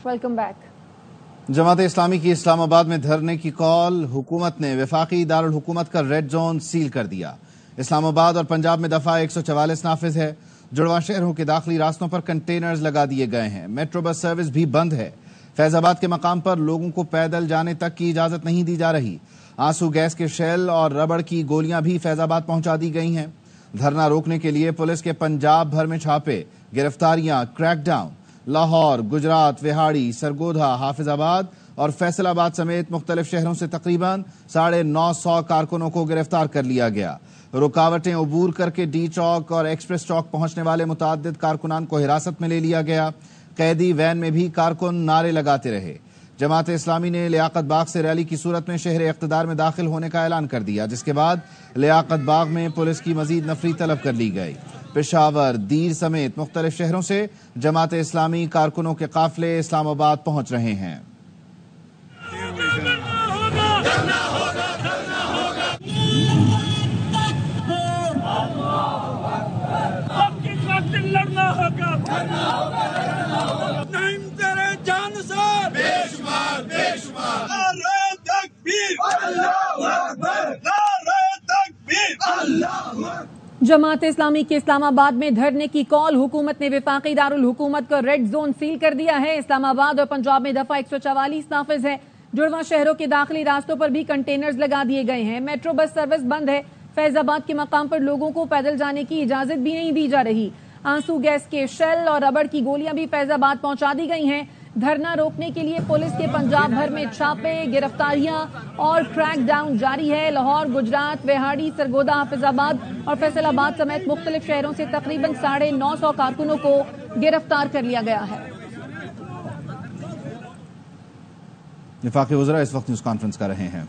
Welcome back. Jamaat Islami की इस्लामाबाद में धरने की कॉल, हुकूमत ने वफाकी दारुल हुकूमत का रेड जोन सील कर दिया। इस्लामाबाद और पंजाब में दफा 144 नाफिज है। जुड़वा शहरों के दाखिली रास्तों पर कंटेनर्स लगा दिए गए हैं। मेट्रो बस सर्विस भी बंद है। फैजाबाद के मकाम पर लोगों को पैदल जाने तक की इजाजत नहीं दी जा रही। आंसू गैस के शेल और रबड़ की गोलियां भी फैजाबाद पहुंचा दी गई हैं। धरना रोकने के लिए पुलिस के पंजाब भर में छापे, गिरफ्तारियां, क्रैकडाउन। लाहौर, गुजरात, विहाड़ी, सरगोधा, हाफिजाबाद और फैसलाबाद समेत मुख्तलिफ शहरों से तकरीबन 950 कारकुनों को गिरफ्तार कर लिया गया। रुकावटें अबूर करके डी चौक और एक्सप्रेस चौक पहुंचने वाले मुतअद्दिद कारकुनान को हिरासत में ले लिया गया। कैदी वैन में भी कारकुन नारे लगाते रहे। जमात इस्लामी ने लियाकत बाग से रैली की सूरत में शहर इक़्तिदार में दाखिल होने का ऐलान कर दिया, जिसके बाद लियाकत बाग में पुलिस की मजीद नफरी तलब कर ली गई। पेशावर, दीर समेत मुख्तलिफ शहरों से जमात इस्लामी कारकुनों के काफिले इस्लामाबाद पहुंच रहे हैं। जमात इस्लामी के इस्लामाबाद में धरने की कॉल, हुकूमत ने वफाकी दारुल हुकूमत का रेड जोन सील कर दिया है। इस्लामाबाद और पंजाब में दफा 144 नाफिज है। जुड़वा शहरों के दाखिली रास्तों पर भी कंटेनर्स लगा दिए गए हैं। मेट्रो बस सर्विस बंद है। फैजाबाद के मकाम पर लोगों को पैदल जाने की इजाजत भी नहीं दी जा रही। आंसू गैस के शेल और रबड़ की गोलियां भी फैजाबाद पहुंचा दी गई हैं। धरना रोकने के लिए पुलिस के पंजाब भर में छापे, गिरफ्तारियां और क्रैकडाउन जारी है। लाहौर, गुजरात, विहाड़ी, सरगोदा, हाफिजाबाद और फैसलाबाद समेत मुख्तलिफ शहरों से तकरीबन 950 कारकुनों को गिरफ्तार कर लिया गया है। वफाकी वज़रा इस वक्त न्यूज कॉन्फ्रेंस कर रहे हैं।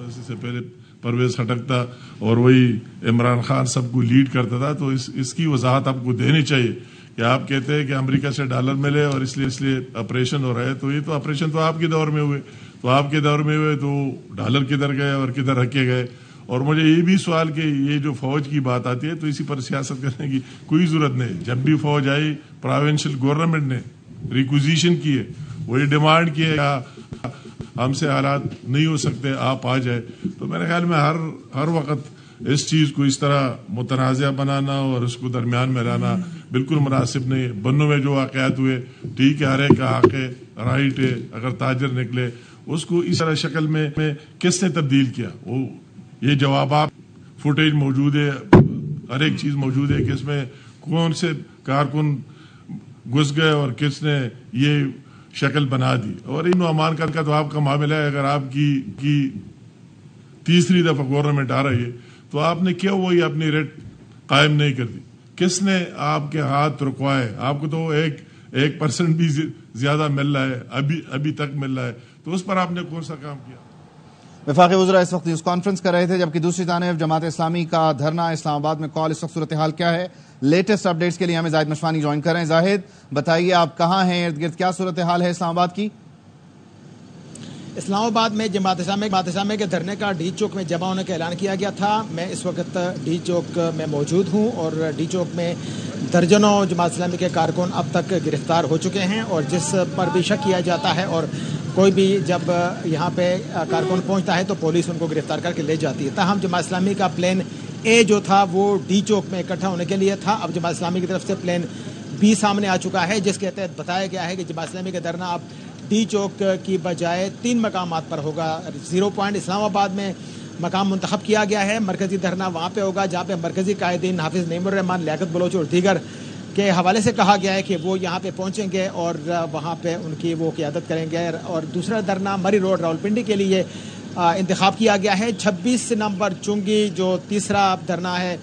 इससे पहले परवेज खटकता और वही इमरान खान सबको लीड करता था, तो इसकी वजाहत आपको देनी चाहिए कि आप कहते हैं कि अमेरिका से डॉलर मिले और इसलिए ऑपरेशन हो रहा है। तो ये तो ऑपरेशन तो आपके दौर में हुए, तो आपके दौर में हुए तो डॉलर किधर गए और किधर रखे गए। और मुझे ये भी सवाल कि ये जो फौज की बात आती है तो इसी पर सियासत करने की कोई जरूरत नहीं। जब भी फौज आई, प्रोविंशियल गवर्नमेंट ने रिक्विजिशन की है, वही डिमांड की है हमसे हालात नहीं हो सकते, आप आ जाए। तो मेरे ख्याल में हर वक्त इस चीज़ को इस तरह मुतनाज़ा बनाना और उसको दरमियान में लाना बिल्कुल मुनासिब नहीं है। बन्नों में जो वाक़यात हुए, ठीक है, हर एक का हक है, राइट है। अगर ताजर निकले उसको इस तरह शक्ल में किसने तब्दील किया, वो ये जवाब फुटेज मौजूद है, हर एक चीज़ मौजूद है कि इसमें कौन से कारकुन घुस गए और किसने ये शक्ल बना दी। और इन अमान का तो आपका मामला है, अगर आपकी तीसरी दफा गवर्नमेंट आ रही है तो आपने क्यों वही अपनी रेट कायम नहीं कर दी? किसने आपके हाथ रुकवाए? आपको तो 1% भी ज्यादा मिल रहा है, अभी तक मिल रहा है, तो उस पर आपने कौन सा काम किया? वफाकी वज़रा इस वक्त न्यूज कॉन्फ्रेंस कर रहे थे, जबकि दूसरी जानिब जमात इस्लामी का धरना, इस्लामाबाद में कॉल, इस वक्त सूरत हाल क्या है? लेटेस्ट अपडेट्स के लिए हमें जाहिद मशवानी ज्वाइन कर रहे हैं। जाहिद, बताइए आप कहाँ हैं, इर्द गिर्द क्या सूरत हाल है इस्लामाबाद की? इस्लामाबाद में जमात इस्लामी के धरने का डी चौक में जमा होने का ऐलान किया गया था। मैं इस वक्त डी चौक में मौजूद हूं और डी चौक में दर्जनों जमात इस्लामी के कारकुन अब तक गिरफ्तार हो चुके हैं और जिस पर भी शक किया जाता है और कोई भी जब यहाँ पे कारकुन पहुँचता है तो पुलिस उनको गिरफ्तार करके ले जाती है। ताहम जमात इस्लामी का प्लान ए जो था वो डी चौक में इकट्ठा होने के लिए था। अब जमात इस्लामी की तरफ से प्लान बी सामने आ चुका है, जिसके तहत बताया गया है कि जमात इस्लामी का धरना अब डी चौक की बजाय 3 मकामात पर होगा। 0 पॉइंट इस्लामाबाद में मकाम मुंतखब किया गया है। मरकजी धरना वहाँ पे होगा जहाँ पे मरकजी कायदीन हाफिज नईमुर रहमान, लियाकत बलोच और दीगर के हवाले से कहा गया है कि वो यहाँ पे पहुँचेंगे और वहाँ पे उनकी वो क़ियादत करेंगे। और दूसरा धरना मरी रोड रावलपिंडी के लिए इंतखाब किया गया है। 26 नंबर चुंगी जो तीसरा धरना है,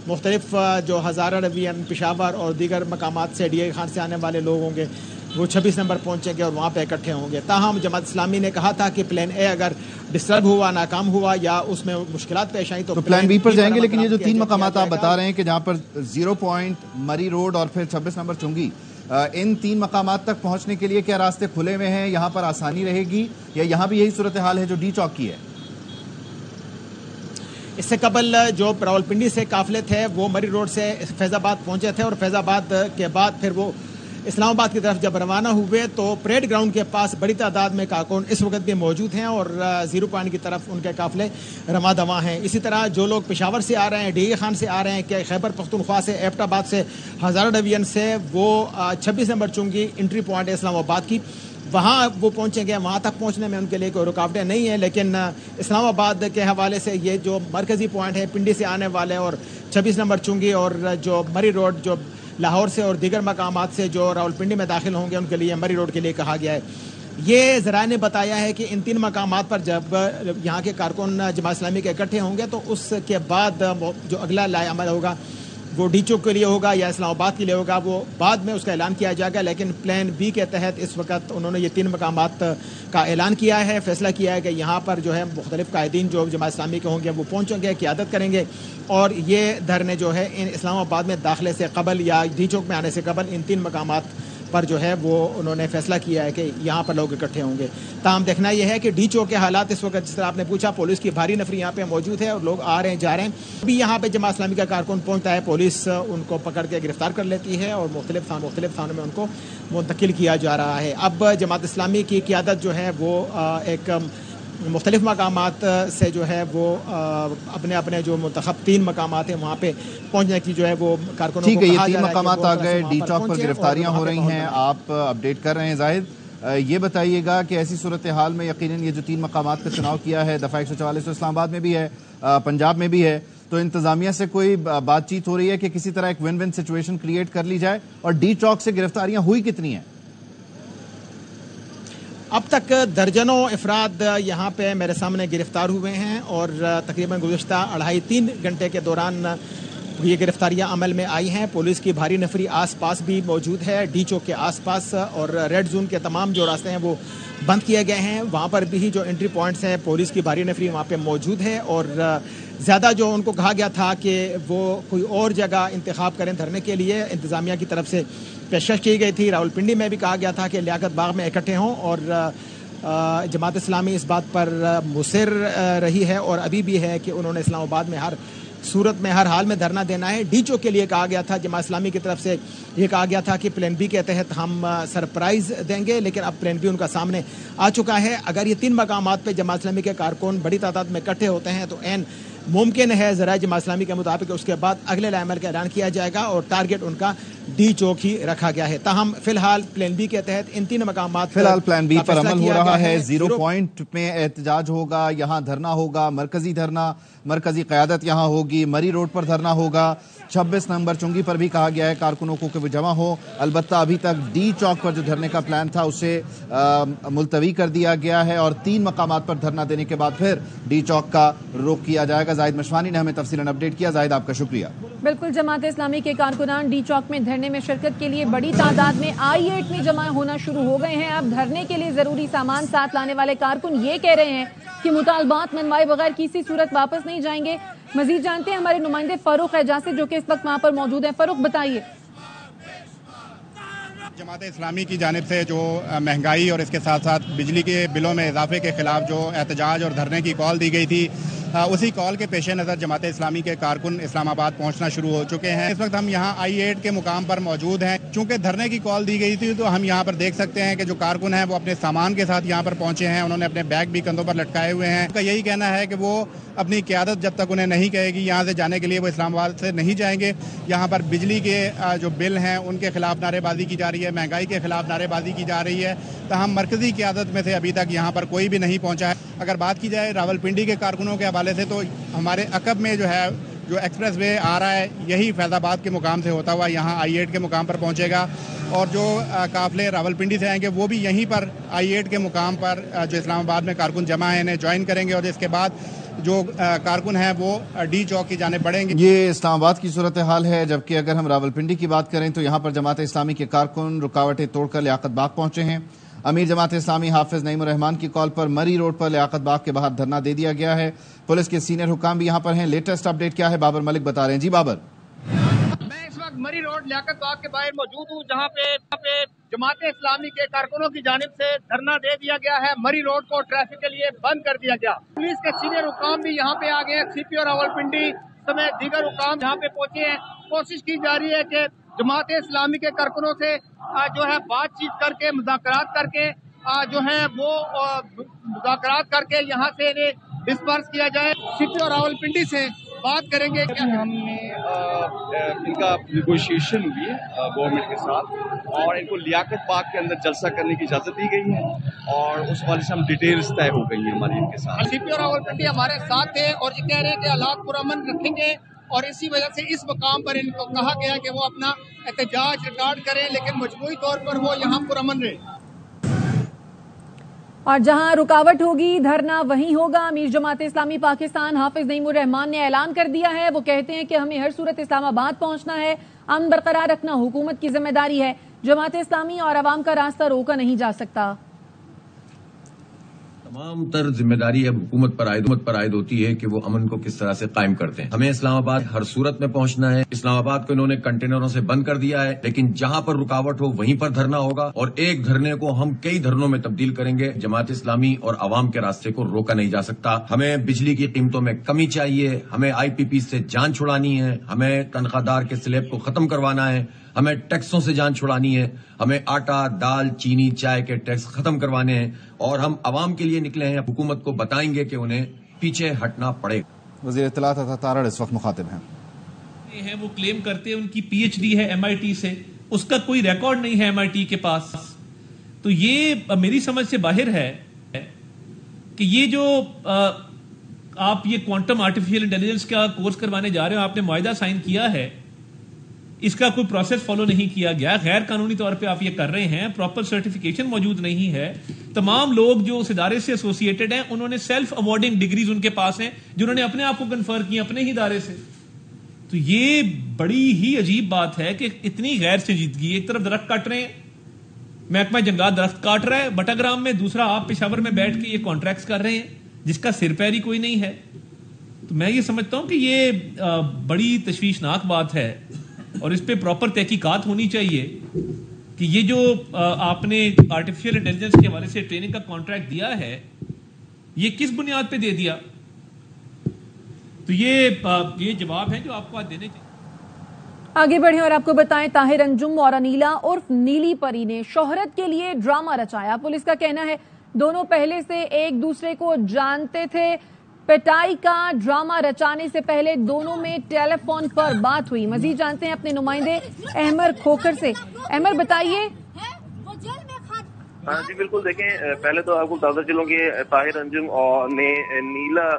मुख्तलिफ जो हज़ारा रवियन, पेशावर और दीगर मकामात से डी खान से आने वाले लोग होंगे वो 26 नंबर पहुंचेंगे और वहाँ पे इकट्ठे होंगे। ताहम जमात इस्लामी ने कहा था कि प्लान ए अगर डिस्टर्ब हुआ, नाकाम हुआ या उसमें मुश्किलात पेश आई तो प्लान बी पर जाएंगे। लेकिन ये जो 3 मकामात आप बता रहे हैं कि जहाँ पर 0 पॉइंट, मरी रोड और फिर 26 नंबर चुंगी, इन 3 मकामात तक पहुँचने के लिए क्या रास्ते खुले हुए हैं? यहाँ पर आसानी रहेगी या यहाँ भी यही सूरत हाल है जो डी चौक की है? इससे कबल जो रावलपिंडी से काफिले थे वो मरी रोड से फैज़ाबाद पहुंचे थे और फैज़ाबाद के बाद फिर वो इस्लामाबाद की तरफ जब रवाना हुए तो परेड ग्राउंड के पास बड़ी तादाद में कारकुन इस वक्त भी मौजूद हैं और ज़ीरो पॉइंट की तरफ उनके काफ़िले रवा दवा हैं। इसी तरह जो लोग पेशावर से आ रहे हैं, डीए खान से आ रहे हैं, कि खैबर पख्तूनख्वा से, एबटाबाद से, हज़ारा डिवीजन से, वो 26 नंबर चुंगी एंट्री पॉइंट है इस्लामाबाद की, वहाँ वो पहुँचेंगे। वहाँ तक पहुँचने में उनके लिए कोई रुकावटें नहीं है, लेकिन इस्लामाबाद के हवाले से ये जो मरकज़ी पॉइंट है पिंडी से आने वाले और 26 नंबर चुंगी और जो मरी रोड जो लाहौर से और दीगर मकामात से जो रावलपिंडी में दाखिल होंगे उनके लिए मरी रोड के लिए कहा गया है। ये ज़राए ने बताया है कि इन 3 मकामात पर जब यहाँ के कारकुन जमात इस्लामी के इकट्ठे होंगे तो उसके बाद जो अगला लाए अमल होगा वो डी चौक के लिए होगा या इस्लामाबाद के लिए होगा, वो बाद में उसका ऐलान किया जाएगा। लेकिन प्लान बी के तहत इस वक्त उन्होंने ये 3 मकामात का ऐलान किया है, फैसला किया है कि यहाँ पर जो है मुख्तलिफ कायदीन जो जमात इस्लामी के होंगे वो पहुँचेंगे, क़ियादत करेंगे और ये धरने जो है इन इस्लामाबाद में दाखिले से कबल या डी चौक में आने से कबल इन 3 मकामात पर जो है वो उन्होंने फैसला किया है कि यहाँ पर लोग इकट्ठे होंगे। ताहम देखना यह है कि डी चौक के हालात इस वक्त, जिस तरह आपने पूछा, पुलिस की भारी नफरी यहाँ पे मौजूद है और लोग आ रहे हैं जा रहे हैं। अभी यहाँ पे जमात इस्लामी का कारकुन पहुँचता है, पुलिस उनको पकड़ के गिरफ्तार कर लेती है और मुख्तलिफ थानों में उनको मुंतकिल किया जा रहा है। अब जमात इस्लामी की क़ियादत जो है वो एक मुख्तलिफ मकामात से जो है वो अपने अपने जो मुंतखब 3 मकामात हैं वहाँ पे पहुँचने की जो है वो कारकुनों को ठीक है। ये 3 मकामात आ गए, डी चौक पर गिरफ्तारियां हो रही हैं, आप अपडेट कर रहे हैं जाहिद। ये बताइएगा कि ऐसी सूरत हाल में यकीनन ये जो 3 मकामात का चुनाव किया है, दफ़ा 144 तो इस्लामाबाद में भी है, पंजाब में भी है, तो इंतजामिया से कोई बातचीत हो रही है कि किसी तरह एक विन विन सिचुएशन क्रिएट कर ली जाए? और डी चौक से गिरफ्तारियां हुई कितनी हैं? अब तक दर्जनों अफराद यहाँ पे मेरे सामने गिरफ्तार हुए हैं और तकरीबन गुज़श्ता 2.5-3 घंटे के दौरान ये गिरफ्तारियाँ अमल में आई हैं। पुलिस की भारी नफरी आसपास भी मौजूद है, डी चौक के आसपास, और रेड जोन के तमाम जो रास्ते हैं वो बंद किए गए हैं। वहाँ पर भी जो एंट्री पॉइंट्स हैं पुलिस की भारी नफरी वहाँ पे मौजूद है और ज़्यादा जो उनको कहा गया था कि वो कोई और जगह इंतखाब करें धरने के लिए, इंतज़ामिया की तरफ से पेशकश की गई थी। रावलपिंडी में भी कहा गया था कि लियाकत बाग में इकट्ठे हों और जमात इस्लामी इस बात पर मुसर रही है और अभी भी है कि उन्होंने इस्लामाबाद में हर सूरत में हर हाल में धरना देना है। डी चौक के लिए कहा गया था, जमात इस्लामी की तरफ से ये कहा गया था कि प्लान बी के तहत हम सरप्राइज़ देंगे, लेकिन अब प्लान बी उनका सामने आ चुका है। अगर ये 3 मकामात पे जमात इस्लामी के कारकुन बड़ी तादाद में इकट्ठे होते हैं तो एन मुमकिन है ज़रा जमात इस्लामी के मुताबिक उसके बाद अगले अमल का ऐलान किया जाएगा और टारगेट उनका डी चौक ही रखा गया है। ताहम फिलहाल प्लान बी के तहत इन 3 मकामात फिलहाल प्लान बी पर अमल हो रहा है। 0 पॉइंट में एहतजाज होगा, यहाँ धरना होगा, मरकजी धरना, मरकजी क़यादत यहाँ होगी, मरी रोड पर धरना होगा। 26 नंबर चुंगी पर भी कहा गया है कारकुनों को कि वो जमा हो। अलबत्ता अभी तक डी चौक पर जो धरने का प्लान था उसे मुलतवी कर दिया गया है और 3 मकामात पर धरना देने के बाद फिर डी चौक का रुख किया जाएगा। जाहिद मशवानी ने हमें तफसीलन अपडेट किया। जाहिद, आपका शुक्रिया। बिल्कुल, जमात इस्लामी के कारकुनान डी चौक में धरने में शिरकत के लिए बड़ी तादाद में I8 में जमा होना शुरू हो गए हैं। अब धरने के लिए जरूरी सामान साथ लाने वाले कारकुन ये कह रहे हैं कि मुतालबात मनवाए बगैर किसी सूरत वापस नहीं जाएंगे। मजीद जानते हैं हमारे नुमाइंदे फारूक एजाज़ी जो कि इस वक्त वहाँ पर मौजूद हैं। फारूक, बताइए। जमात इस्लामी की जानिब से जो महंगाई और इसके साथ साथ बिजली के बिलों में इजाफे के खिलाफ जो एहतजाज और धरने की कॉल दी गई थी, उसी कॉल के पेश नज़र जमात इस्लामी के कारकुन इस्लामाबाद पहुंचना शुरू हो चुके हैं। इस वक्त हम यहाँ I8 के मुकाम पर मौजूद हैं। चूंकि धरने की कॉल दी गई थी तो हम यहाँ पर देख सकते हैं कि जो कारकुन हैं वो अपने सामान के साथ यहाँ पर पहुंचे हैं। उन्होंने अपने बैग भी कंधों पर लटकाए हुए हैं। उनका यही कहना है कि वो अपनी क़यादत जब तक उन्हें नहीं कहेगी यहाँ से जाने के लिए वो इस्लामाबाद से नहीं जाएंगे। यहाँ पर बिजली के जो बिल हैं उनके खिलाफ नारेबाजी की जा रही है, महंगाई के खिलाफ नारेबाजी की जा रही है। तहम मरकज़ी क़यादत में से अभी तक यहाँ पर कोई भी नहीं पहुँचा है। अगर बात की जाए रावलपिंडी के कारकुनों के हवाले से तो हमारे अकब में जो है जो एक्सप्रेस वे आ रहा है यही फैज़ाबाद के मुकाम से होता हुआ यहाँ I8 के मुकाम पर पहुँचेगा और जो काफ़िले रावलपिंडी से आएंगे वो भी यहीं पर I8 के मुकाम पर जो इस्लामाबाद में कारकुन जमा हैं इन्हें ज्वाइन करेंगे और इसके बाद जो कारकुन हैं वो डी चौक की जाने बढ़ेंगे। ये इस्लामाबाद की सूरत हाल है, जबकि अगर हम रावलपिंडी की बात करें तो यहाँ पर जमात इस्लामी के कारकुन रुकावटें तोड़कर लियाकत बाग पहुँचे हैं। अमीर जमात इस्लामी हाफिज नईमुर रहमान की कॉल पर मरी रोड पर लियाकत बाग के बाहर धरना दे दिया गया है। पुलिस के सीनियर हुकाम भी यहाँ पर हैं। लेटेस्ट अपडेट क्या है, बाबर मलिक बता रहे हैं। जी बाबर। मैं इस वक्त मरी रोड लियाकत बाग के बाहर मौजूद हूँ जहाँ पे जमात इस्लामी के कारकुनों की जानिब से धरना दे दिया गया है। मरी रोड को ट्रैफिक के लिए बंद कर दिया गया। पुलिस के सीनियर हुकाम भी यहाँ पे आ गए हैं। CPO रावलपिंडी समेत दीगर हुकाम यहाँ पे पहुंचे हैं। कोशिश की जा रही है कि जमात इस्लामी के कारकुनों से जो है बातचीत करके मुज़ाकरात करके जो है वो मुज़ाकरात करके यहाँ से इन्हें डिस्पर्स किया जाए। सिटी और रावलपिंडी से बात करेंगे। हमने इनका नेगोशिएशन हुई है गवर्नमेंट के साथ और इनको लियाकत पार्क के अंदर जलसा करने की इजाज़त दी गई है और उस वाले से हम डिटेल्स तय हो गई है हमारी इनके साथ। सिटी और रावलपिंडी हमारे साथ थे और ये कह रहे हैं कि हालात पुरअमन रखेंगे और इसी वजह से इस मकाम पर इनको कहा गया कि वो अपना एहतजाज रिकॉर्ड करें, लेकिन मजबूरी तौर पर वो यहाँ पुरअमन रहे। और जहां रुकावट होगी धरना वहीं होगा। अमीर जमात इस्लामी पाकिस्तान हाफिज नईमुर रहमान ने ऐलान कर दिया है। वो कहते हैं कि हमें हर सूरत इस्लामाबाद पहुंचना है, अमन बरकरार रखना हुकूमत की जिम्मेदारी है। जमात इस्लामी और अवाम का रास्ता रोका नहीं जा सकता। तमाम तर जिम्मेदारी अब हुकूमत पर आयद होती है कि वो अमन को किस तरह से कायम करते हैं। हमें इस्लामाबाद हर सूरत में पहुंचना है। इस्लामाबाद को इन्होंने कंटेनरों से बंद कर दिया है, लेकिन जहां पर रुकावट हो वहीं पर धरना होगा और एक धरने को हम कई धरनों में तब्दील करेंगे। जमात इस्लामी और अवाम के रास्ते को रोका नहीं जा सकता। हमें बिजली की कीमतों में कमी चाहिए, हमें IPP से जान छुड़ानी है, हमें तनख्वाहदार के स्लैब को खत्म करवाना है, हमें टैक्सों से जान छुड़ानी है, हमें आटा, दाल, चीनी, चाय के टैक्स खत्म करवाने हैं और हम अवाम के लिए निकले हैं। हुकूमत को बताएंगे कि उन्हें पीछे हटना पड़ेगा। वज़ीर इत्तलात अता तारड़ इस वक्त मुखातिब हैं। वो क्लेम करते हैं उनकी PhD है MIT से, उसका कोई रिकॉर्ड नहीं है MIT के पास। तो ये मेरी समझ से बाहर है कि ये जो आप ये क्वांटम आर्टिफिशियल इंटेलिजेंस का कोर्स करवाने जा रहे हो, आपने मुआहिदा साइन किया है, इसका कोई प्रोसेस फॉलो नहीं किया गया, गैर कानूनी तौर पे आप ये कर रहे हैं, प्रॉपर सर्टिफिकेशन मौजूद नहीं है। तमाम लोग जो उस इदारे से एसोसिएटेड हैं उन्होंने सेल्फ अवॉर्डिंग डिग्रीज उनके पास हैं जिन्होंने अपने आप को कन्फर की अपने ही इदारे से। तो ये बड़ी ही अजीब बात है कि इतनी गैर संजीदगी। एक तरफ दरख्त काट रहे हैं, महकमा जंगलात दरख्त काट रहा है बटाग्राम में, दूसरा आप पेशावर में बैठ के ये कॉन्ट्रैक्ट्स कर रहे हैं जिसका सिर पैर ही कोई नहीं है। तो मैं ये समझता हूं कि ये बड़ी तशवीशनाक बात है और इस पे प्रॉपर तहकीकात होनी चाहिए कि ये जो आपने आर्टिफिशियल इंटेलिजेंस के हवाले से ट्रेनिंग का कॉन्ट्रैक्ट दिया है ये किस बुनियाद पे दे दिया। तो ये जवाब है जो आपको आज देने चाहिए। आगे बढ़े और आपको बताएं, ताहिर अंजुम और अनीला उर्फ नीली परी ने शोहरत के लिए ड्रामा रचाया। पुलिस का कहना है दोनों पहले से एक दूसरे को जानते थे। पिटाई का ड्रामा रचाने से पहले दोनों में टेलीफोन पर बात हुई। मजीद जानते हैं अपने नुमाइंदे अहमर खोखर से। अहमर बताइए। जी बिल्कुल, देखें पहले तो आपको बताता चलूं कि ताहिर अंजुम ने नीला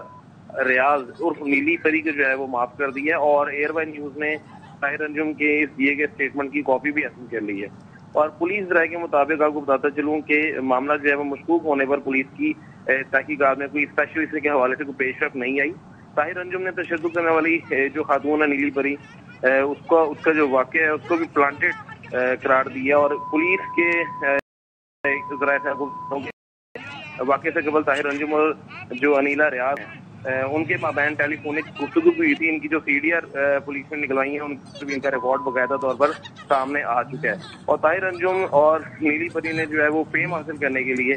रियाज उर्फ नीली परी को जो है वो माफ कर दिया और एयरवाई न्यूज ने ताहिर अंजुम के इस दिए गए स्टेटमेंट की कॉपी भी हासिल कर ली है। और पुलिस राय के मुताबिक आपको बताता चलूं कि मामला जो है वो मशकूक होने पर पुलिस की तहकीकात में कोई स्पेशल इसके हवाले से कोई पेशरफ नहीं आई। ताहिर अंजुम ने तशद्दुद करने वाली जो खातून है नीली परी, उसका जो वाक़या है उसको भी प्लांटेड करार दिया और पुलिस के ज़राए से आपको वाक़े से कबल ताहिर अंजुम और जो अनीला रियाज है उनके माबैन टेलीफोनिक गुफ्तगू हुई थी। इनकी जो CDR पुलिस ने निकलवाई है उनसे भी इनका रिकॉर्ड बाकायदा तौर पर सामने आ चुका है। और ताहिर अंजुम और नीली परी ने जो है वो फेम हासिल करने के लिए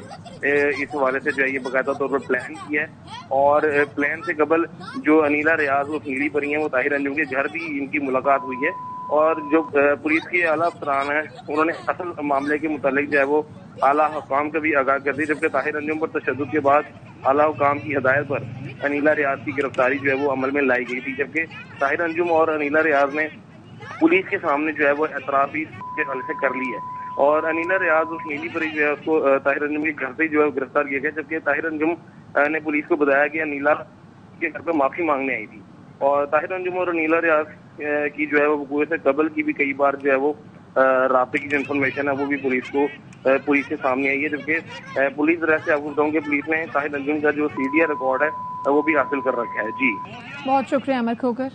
इस हवाले से जो है ये बाकायदा तौर पर प्लान किया है और प्लान से कबल जो अनीला रियाज और नीली परी हैं वो ताहिर अंजुम के घर भी इनकी मुलाकात हुई है और जो पुलिस के आला अफसरान है उन्होंने असल मामले के मुतालिक जो है वो आला हुकाम का भी आगाह कर दी, जबकि ताहिर अंजुम पर तशद्दुद के बाद आला हुकाम की हदायत पर अनीला रियाज की गिरफ्तारी जो है वो अमल में लाई गई थी। जबकि ताहिर अंजुम और अनीला रियाज ने पुलिस के सामने जो है वो एतराफ़ भी के हवाले से कर ली है और अनीला रियाज उस नीली परी जो है उसको ताहिर अंजुम के घर से जो है गिरफ्तार किया गया। जबकि ताहिर अंजुम ने पुलिस को बताया कि अनीला के घर पर माफी मांगने आई थी और ताहिर अंजुम और अनीला रियाज की जो है वो वक़ूए से कबल की भी कई बार जो है वो राब्ते की जो इन्फॉर्मेशन है वो भी पुलिस के सामने आई है। जबकि पुलिस से आपको बताऊं कि पुलिस ने ताहिर अंजुम का जो CDR रिकॉर्ड है वो भी हासिल कर रखा है। जी बहुत शुक्रिया अमर खोकर।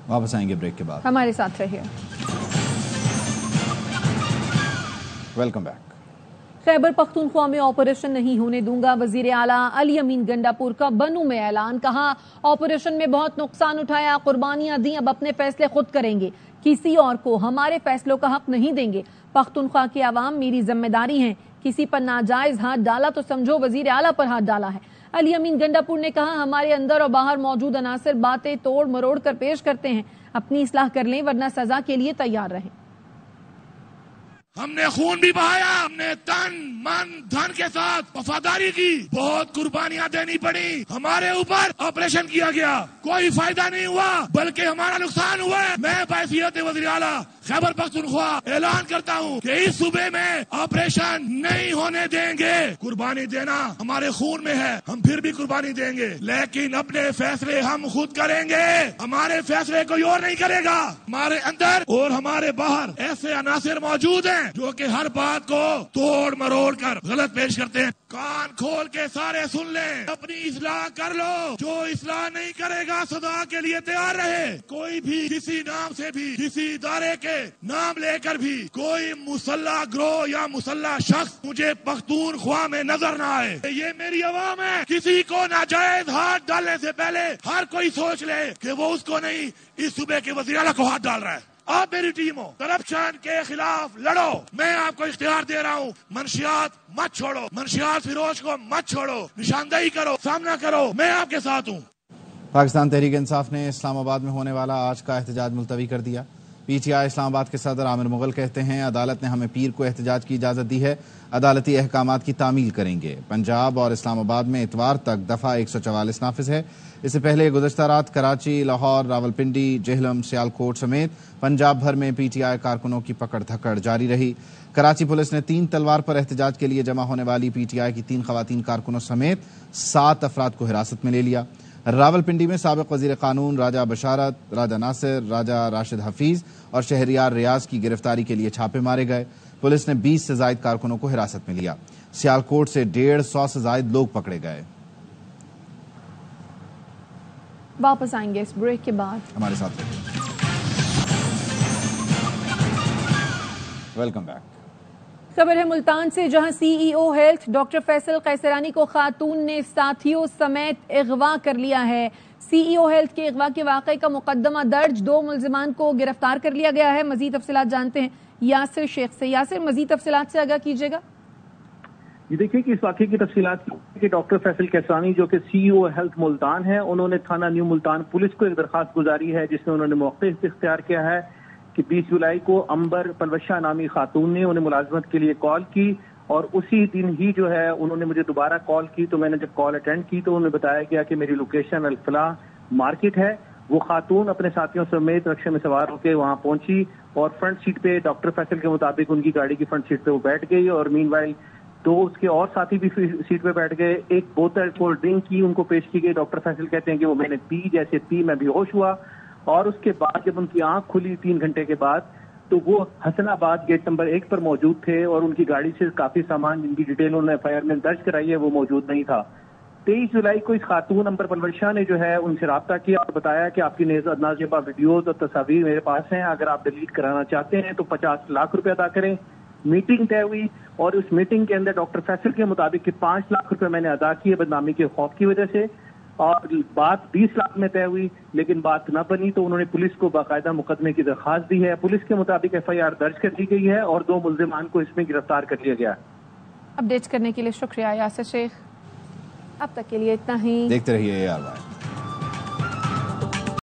वापस आएंगे ब्रेक के बाद, हमारे साथ रहिए। Welcome back. खैबर पख्तूनख्वा में ऑपरेशन नहीं होने दूंगा, वजीर आला अली अमीन गंडापुर का बनू में ऐलान। कहा ऑपरेशन में बहुत नुकसान उठाया, कुर्बानियां दी, अब अपने फैसले खुद करेंगे, किसी और को हमारे फैसलों का हक नहीं देंगे। पख्तूनख्वा की आवाम मेरी जिम्मेदारी है, किसी पर नाजायज हाथ डाला तो समझो वजीर आला पर हाथ डाला है। علی امین گنڈاپور نے کہا ہمارے اندر اور باہر موجود عناصر باتیں توڑ مروڑ کر پیش کرتے ہیں، اپنی اصلاح کر لیں ورنہ سزا کے لیے تیار رہیں۔ ہم نے خون بھی بہایا، ہم نے تن من دھن کے ساتھ وفاداری کی، بہت قربانیاں دینی پڑی، ہمارے اوپر آپریشن کیا گیا، کوئی فائدہ نہیں ہوا بلکہ ہمارا نقصان ہوا ہے۔ میں بحیثیت وزیر اعلیٰ خیبر پختونخوا اعلان کرتا ہوں کہ اس صوبے میں آپریشن نہیں ہونے دیں گے۔ قربانی دینا ہمارے خون میں ہے، ہم پھر بھی قربانی دیں گے، لیکن اپنے فیصلے ہم خود کریں گے، ہمارے فیصلے کوئی اور نہیں کرے گا۔ ہمارے اندر اور ہمارے باہر ایسے عناصر موجود ہیں جو کہ ہر بات کو توڑ مروڑ کر غلط پیش کرتے ہیں۔ کان کھول کے سارے سن لیں، اپنی اصلاح کر لو، جو اصلاح نہیں کرے گا سزا کے لیے تیار رہے۔ کوئی بھی کسی نام سے بھی، کسی ادارے کے نام لے کر بھی کوئی مسلح گروہ یا مسلح شخص مجھے پختونخوا میں نظر نہ آئے۔ یہ میری عوام ہے، کسی کو ناجائز ہاتھ ڈالنے سے پہلے ہر کوئی سوچ لے کہ وہ اس کو نہیں، اس صوبے کے وزیر اعلیٰ کو ہاتھ ڈال رہا ہے۔ آپ میری ٹیم ہو، کرپشن کے خلاف لڑو، میں آپ کو اختیار دے رہا ہوں، منشیات مت چھوڑو، منشیات فروش کو مت چھوڑو، نشاندہی کرو، سامنا کرو، میں آپ کے ساتھ ہوں۔ پاکستان تحریک انصاف نے اسلام آباد میں ہونے والا آج کا احتجاج ملتوی کر دیا۔ پی ٹی آئی اسلام آباد کے صدر عامر مغل کہتے ہیں عدالت نے ہمیں پیر کو احتجاج کی اجازت دی ہے، عدالتی احکامات کی تعمیل کریں گے۔ پنجاب اور اسلام آباد میں اتوار تک دفعہ 144 نافذ ہے۔ اس سے پہلے گزشتہ رات کراچی، لاہور، راولپنڈی، جہلم، سیالکوٹ سمیت پنجاب بھر میں پی ٹی آئی کارکنوں کی پکڑ دھکڑ جاری رہی۔ کراچی پولیس نے 3 تلوار پر احتجاج کے لیے جمع ہونے والی پی ٹی آئی کی 3 خواتین کارکنوں سمیت 7 افراد کو حراست میں لے لیا۔ راولپنڈی میں سابق وزیر قانون راجہ بشارت، راجہ ناصر، راجہ راشد حفیظ اور شہریار ریاض کی گرفتاری کے لیے چھاپے مارے گئے۔ پولیس نے 20 سے زائد کارکنوں کو حراست میں لیا۔ سیالکوٹ سے 150 سے زائد لوگ پکڑے گئے۔ واپس آئیں گے اس بریک کے بعد، ہمارے ساتھ ویلکم بیک۔ خبر ہے ملتان سے، جہاں C E O health doctor Faisal Qaisrani کو خاتون نے ساتھیوں سمیت اغوا کر لیا ہے۔ سی ای او ہیلتھ کے اغوا کے واقعے کا مقدمہ درج، 2 ملزمان کو گرفتار کر لیا گیا ہے۔ مزید تفصیلات جانتے ہیں یاسر شیخ سے۔ یاسر، مزید تفصیلات سے آگاہ کیجیے گا۔ یہ دیکھیے کہ اس واقعے کی تفصیلات کہ ڈاکٹر فیصل قیصرانی جو کہ سی ای او ہیلتھ ملتان ہے، انہوں نے تھانہ نیو ملتان پولیس کو ایک درخواست گزاری ہے جس میں انہوں نے موقع اختیار کیا ہے کہ 20 جولائی کو امبر پلوشہ نامی خاتون نے انہیں ملازمت کے لیے کال کی، اور اسی دن ہی جو ہے انہوں نے مجھے دوبارہ کال کی۔ تو میں نے جب کال اٹینڈ کی تو انہوں نے بتایا گیا کہ میری لوکیشن الفلاح مارکیٹ ہے۔ وہ خاتون اپنے ساتھیوں سمیت رکشے میں سوار ہو کے وہاں پہنچی اور فرنٹ سیٹ پہ ڈاکٹر فیصل کے مطابق ان کی گاڑی کی فرنٹ سیٹ پہ وہ بیٹھ گئی، اور مین وائل 2 اس کے اور ساتھی بھی سیٹ پہ بیٹھ گئے۔ ایک بوتل کولڈ ڈرنک کی ان کو پیش کی گئی۔ ڈاکٹر فیصل کہتے ہیں کہ وہ میں نے پی، جیسے پی میں بے ہوش ہوا، اور اس کے بعد جب ان کی آنکھ کھلی 3 گھنٹے کے بعد تو وہ حسن آباد گیٹ نمبر 1 پر موجود تھے، اور ان کی گاڑی سے کافی سامان جن کی ڈیٹیل انہوں نے ایف آئی آر میں درج کرائی ہے وہ موجود نہیں تھا۔ 23 جولائی کو اس خاتون امبر پلوشہ نے جو ہے ان سے رابطہ کیا اور بتایا کہ آپ کی نازیبہ ویڈیوز اور تصاویر میرے پاس ہیں، اگر آپ ڈیلیٹ کرانا چاہتے ہیں تو 50 لاکھ روپے ادا کریں۔ میٹنگ طے ہوئی، اور اس میٹنگ کے اندر ڈاکٹر فیصل کے مطابق کہ 5 لاکھ روپے میں نے ادا کیے بدنامی کے خوف کی وجہ سے، اور بات 20 لاکھ میں طے ہوئی، لیکن بات نہ بنی تو انہوں نے پولیس کو باقاعدہ مقدمے کی درخواست دی ہے۔ پولیس کے مطابق ایف آئی آر درج کر دی گئی ہے اور 2 ملزمان کو اس میں گرفتار کر لیا گیا۔ اپڈیٹ کرنے کے لیے شکریہ یاسر شیخ۔ اب تک کے لیے اتنا ہی، دیکھتے رہیے AR